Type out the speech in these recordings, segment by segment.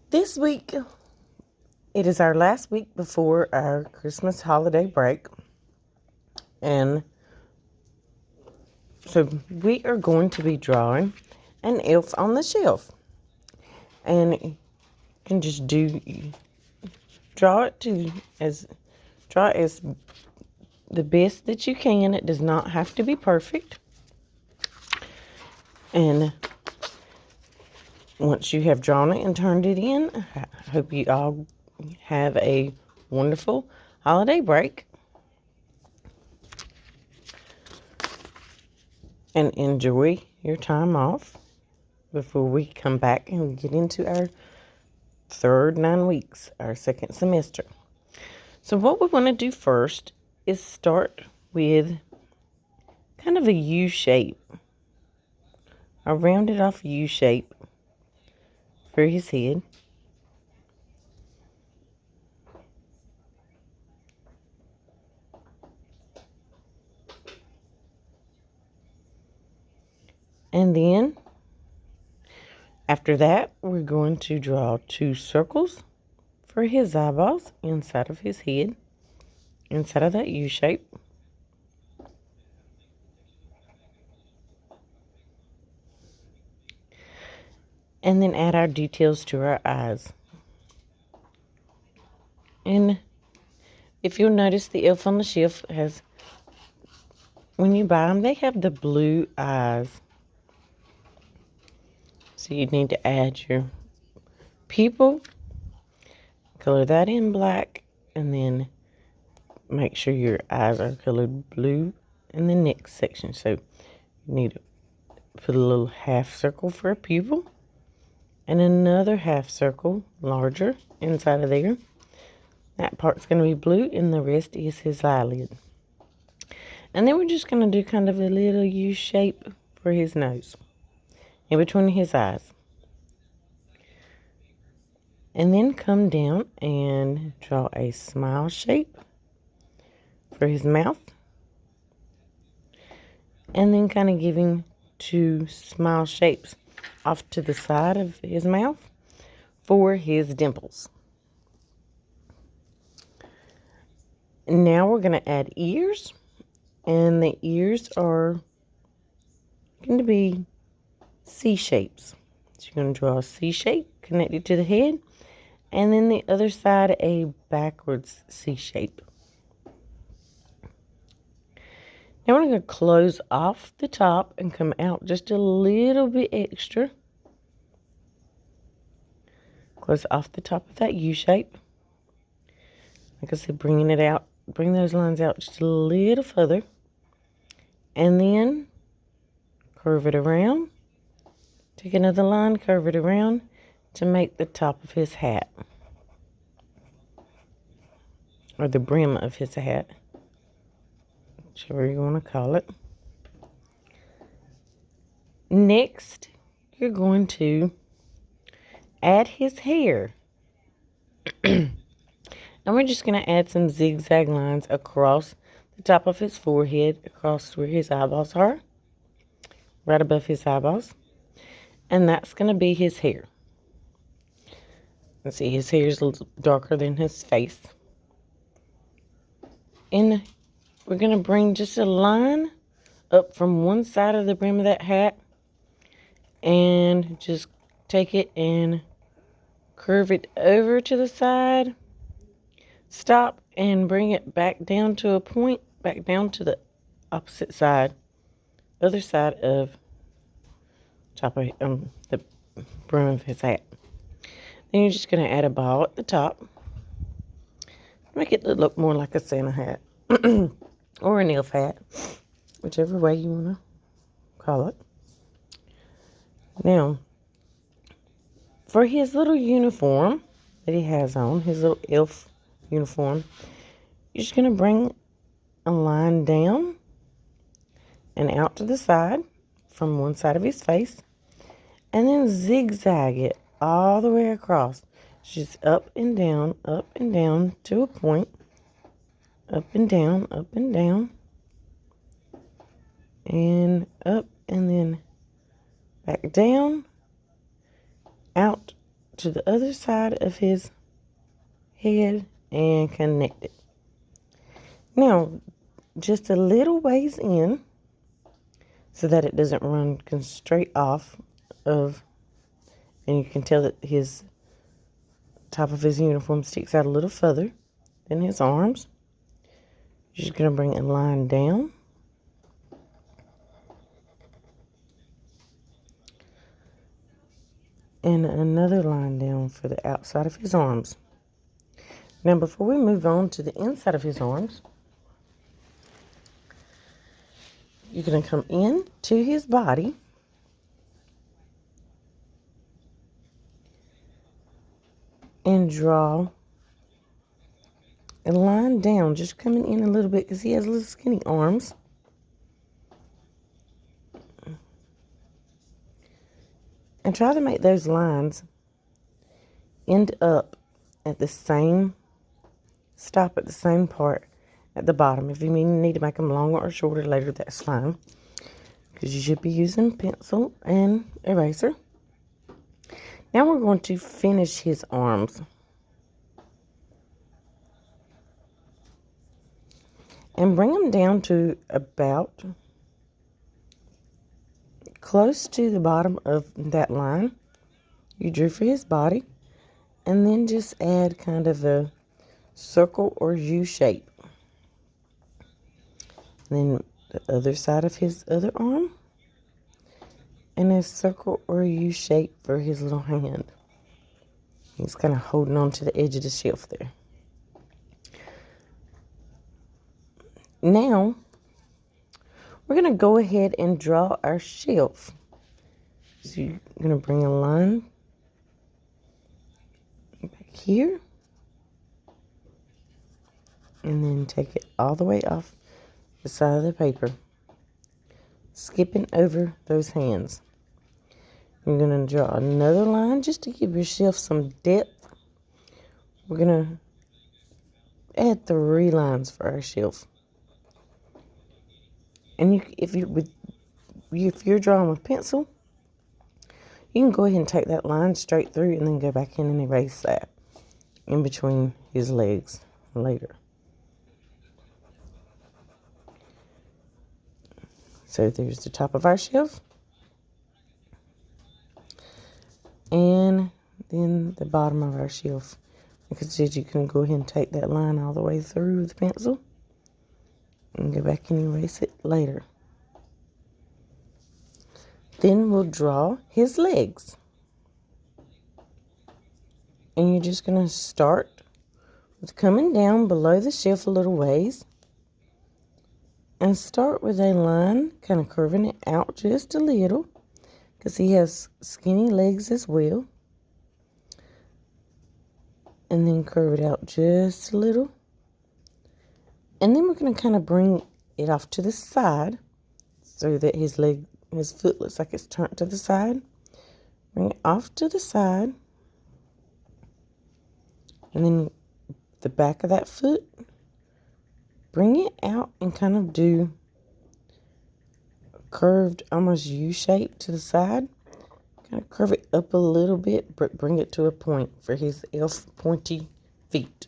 This week, it is our last week before our Christmas holiday break. And so we are going to be drawing an elf on the shelf. And you can just draw it as the best that you can. It does not have to be perfect. And once you have drawn it and turned it in, I hope you all have a wonderful holiday break and enjoy your time off before we come back and we get into our third 9 weeks, our second semester. So what we want to do first is start with kind of a U shape, a rounded off U shape for his head. And then after that, we're going to draw 2 circles for his eyeballs inside of his head, inside of that U shape. And then add our details to our eyes. And if you'll notice, the elf on the shelf has, when you buy them, they have the blue eyes. So you need to add your pupil, color that in black, and then make sure your eyes are colored blue in the next section. So you need to put a little half circle for a pupil and another half circle, larger, inside of there. That part's going to be blue and the rest is his eyelid. And then we're just going to do kind of a little U shape for his nose in between his eyes. And then come down and draw a smile shape for his mouth. And then kind of giving 2 smile shapes off to the side of his mouth for his dimples. Now we're going to add ears. And the ears are going to be C shapes. So you're going to draw a C shape connected to the head. And then the other side, a backwards C shape. Now we're going to close off the top and come out just a little bit extra. Close off the top of that U shape. Like I said, bringing it out, bring those lines out just a little further. And then curve it around. Take another line, curve it around to make the top of his hat. Or the brim of his hat. Whichever you want to call it. Next, you're going to add his hair. And we're just going to add some zigzag lines across the top of his forehead, across where his eyeballs are, right above his eyeballs. And that's going to be his hair. Let's see, his hair is a little darker than his face. And we're going to bring just a line up from one side of the brim of that hat and just take it and curve it over to the side. Stop and bring it back down to a point, back down to the opposite side, other side of top of the brim of his hat. Then you're just going to add a ball at the top. Make it look more like a Santa hat or an elf hat, whichever way you want to call it. Now, for his little uniform that he has on, his little elf uniform, you're just going to bring a line down and out to the side from one side of his face, and then zigzag it all the way across. Just up and down to a point. Up and down, and up, and then back down, out to the other side of his head and connect it. Now, just a little ways in so that it doesn't run straight off of, and you can tell that his top of his uniform sticks out a little further than his arms. You're just going to bring a line down. And another line down for the outside of his arms. Now, before we move on to the inside of his arms, you're going to come in to his body and draw a line down, just coming in a little bit because he has little skinny arms. And try to make those lines end up at the same, stop at the same part at the bottom. If you need to make them longer or shorter later, that's fine, because you should be using pencil and eraser. Now we're going to finish his arms. And bring them down to about close to the bottom of that line you drew for his body. And then just add kind of a circle or U shape. Then the other side of his other arm. And a circle or U shape for his little hand. He's kind of holding on to the edge of the shelf there. Now, we're going to go ahead and draw our shelf. So you're going to bring a line back here. And then take it all the way off the side of the paper, skipping over those hands. You're going to draw another line just to give your shelf some depth. We're going to add 3 lines for our shelf. And if you're drawing with pencil, you can go ahead and take that line straight through and then go back in and erase that in between his legs later. So there's the top of our shelf. And then the bottom of our shelf. Like I said, you can go ahead and take that line all the way through with the pencil and go back and erase it later. Then we'll draw his legs. And you're just going to start with coming down below the shelf a little ways. And start with a line, kind of curving it out just a little, because he has skinny legs as well. And then curve it out just a little. And then we're going to kind of bring it off to the side so that his foot looks like it's turned to the side. Bring it off to the side. And then the back of that foot, bring it out and kind of do a curved, almost U shape to the side. Kind of curve it up a little bit, but bring it to a point for his elf pointy feet.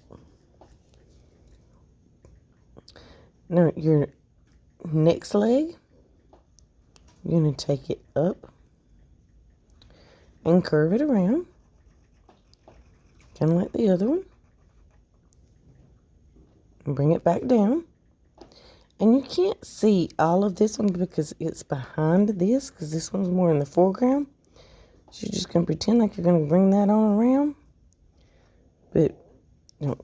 Now your next leg, you're going to take it up and curve it around, kind of like the other one. And bring it back down. And you can't see all of this one because it's behind this, because this one's more in the foreground. So you're just going to pretend like you're going to bring that on around. But don't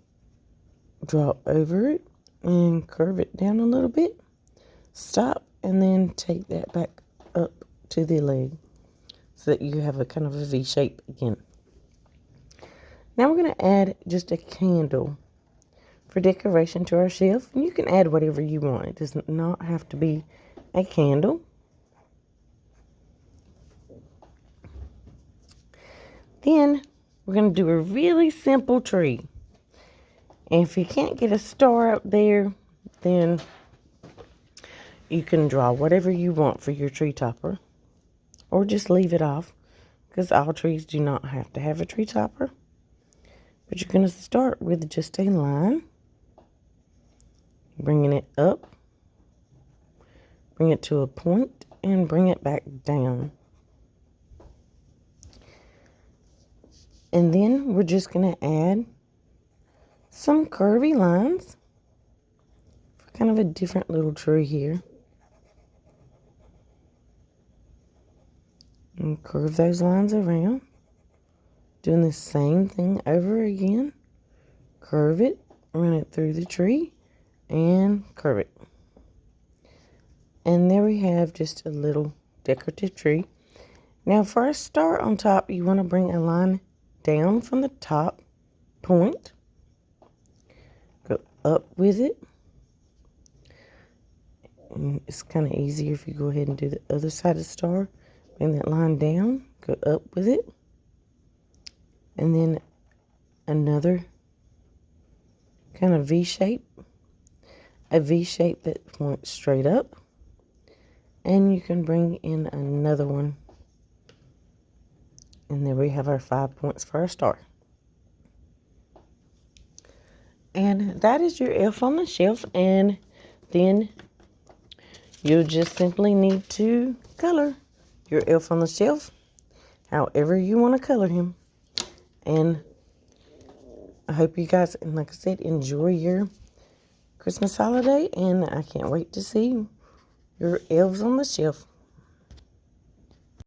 draw over it and curve it down a little bit. Stop and then take that back up to the leg so that you have a kind of a V shape again. Now we're going to add just a candle for decoration to our shelf. And you can add whatever you want. It does not have to be a candle. Then we're going to do a really simple tree. And if you can't get a star out there, then you can draw whatever you want for your tree topper. Or just leave it off, because all trees do not have to have a tree topper. But you're going to start with just a line, bringing it up, bring it to a point, and bring it back down. And then we're just going to add some curvy lines for kind of a different little tree here. And curve those lines around. Doing the same thing over again. Curve it, run it through the tree, and curve it. And there we have just a little decorative tree. Now for a star on top, you want to bring a line down from the top point. Go up with it. And it's kind of easier if you go ahead and do the other side of the star. Bring that line down, go up with it. And then another kind of V shape. A V shape that points straight up. And you can bring in another one. And there we have our 5 points for our star. And that is your elf on the shelf. And then you'll just simply need to color your elf on the shelf however you want to color him. And I hope you guys, and like I said, enjoy your Christmas holiday. And I can't wait to see your elves on the shelf.